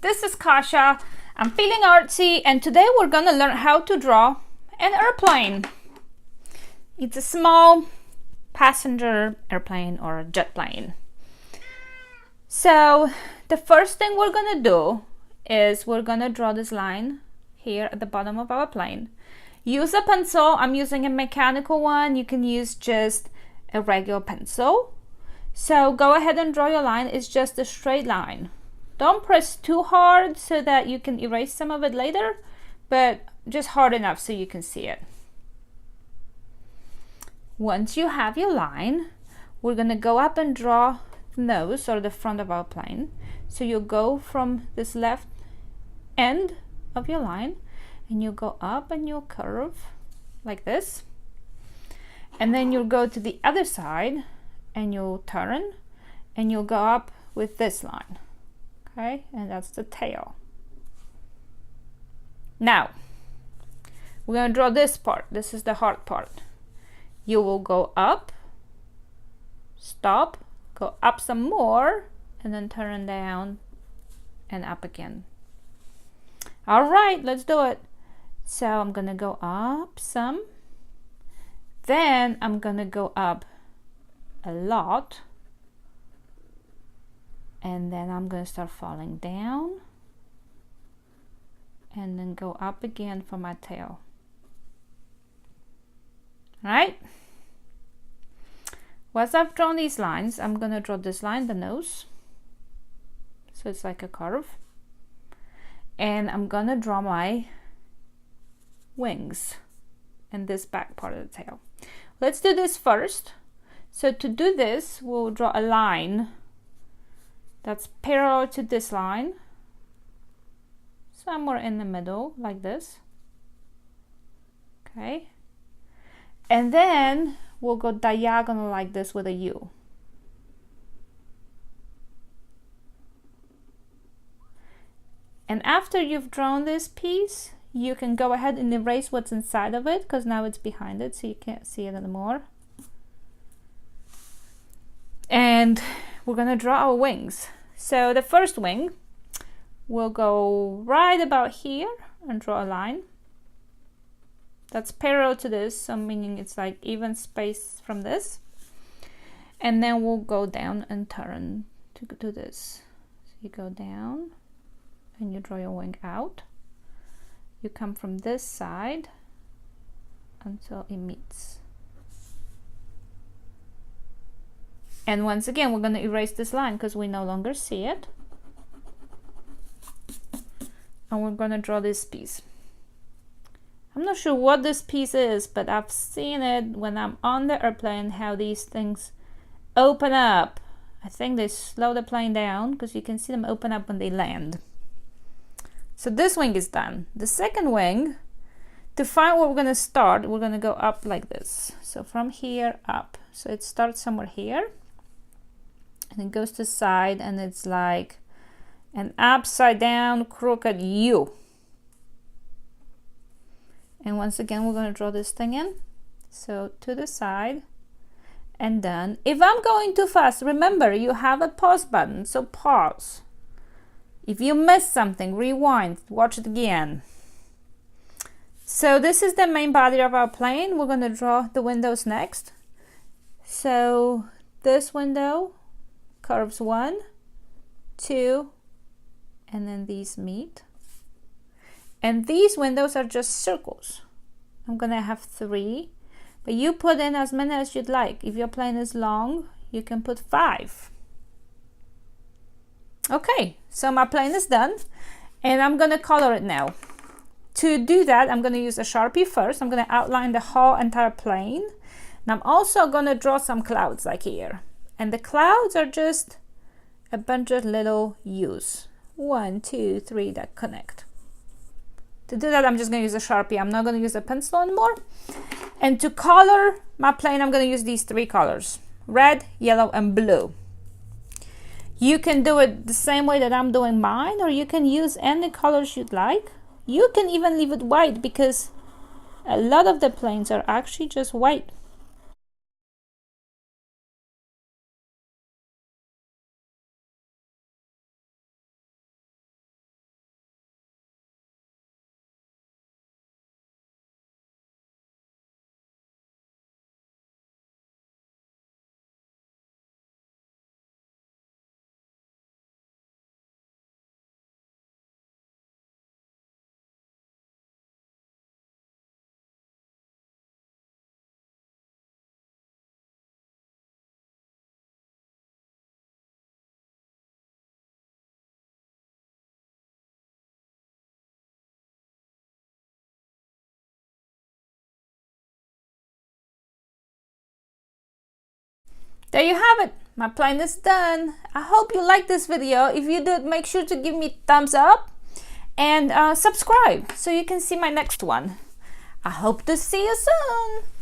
this is Kasha. I'm feeling artsy, and today we're gonna learn how to draw an airplane. It's a small passenger airplane or a jet plane. So the first thing we're gonna do is we're gonna draw this line here at the bottom of our plane. Use a pencil. I'm using a mechanical one. You can use just a regular pencil. So go ahead and draw your line. It's just a straight line. Don't press too hard so that you can erase some of it later, but just hard enough so you can see it. Once you have your line, we're gonna go up and draw the nose or the front of our plane. So you'll go from this left end of your line and you'll go up and you'll curve like this. And then you'll go to the other side and you'll turn and you'll go up with this line. Okay, and that's the tail. Now, we're going to draw this part. This is the hard part. You will go up, stop, go up some more, and then turn down and up again. All right, let's do it. So I'm going to go up some. Then I'm going to go up a lot. And then I'm going to start falling down and then go up again for my tail. All right. Once I've drawn these lines, I'm going to draw this line, the nose. So it's like a curve. And I'm going to draw my wings and this back part of the tail. Let's do this first. So to do this, we'll draw a line that's parallel to this line, somewhere in the middle, like this. Okay. And then we'll go diagonal like this with a U. And after you've drawn this piece, you can go ahead and erase what's inside of it, because now it's behind it, so you can't see it anymore. And we're gonna draw our wings. So the first wing, we'll go right about here and draw a line that's parallel to this, so meaning it's like even space from this. And then we'll go down and turn to do this. So you go down and you draw your wing out. You come from this side until it meets. And once again, we're going to erase this line because we no longer see it. And we're going to draw this piece. I'm not sure what this piece is, but I've seen it when I'm on the airplane, how these things open up. I think they slow the plane down because you can see them open up when they land. So this wing is done. The second wing, to find where we're going to start, we're going to go up like this. So from here up. So it starts somewhere here. And it goes to the side, and it's like an upside down crooked U. And once again, we're going to draw this thing in. So to the side and done. If I'm going too fast, remember you have a pause button, so pause. If you miss something, rewind, watch it again. So this is the main body of our plane. We're going to draw the windows next. So this window curves 1, 2, and then these meet. And these windows are just circles. I'm gonna have 3, but you put in as many as you'd like. If your plane is long, you can put 5. Okay, so my plane is done, and I'm gonna color it now. To do that, I'm gonna use a Sharpie first. I'm gonna outline the whole entire plane. And I'm also gonna draw some clouds like here. And the clouds are just a bunch of little U's. 1, 2, 3 that connect. To do that, I'm just going to use a Sharpie. I'm not going to use a pencil anymore. And to color my plane, I'm going to use these 3 colors. Red, yellow, and blue. You can do it the same way that I'm doing mine, or you can use any colors you'd like. You can even leave it white because a lot of the planes are actually just white. There you have it. My plane is done. I hope you liked this video. If you did, make sure to give me thumbs up and subscribe so you can see my next one. I hope to see you soon.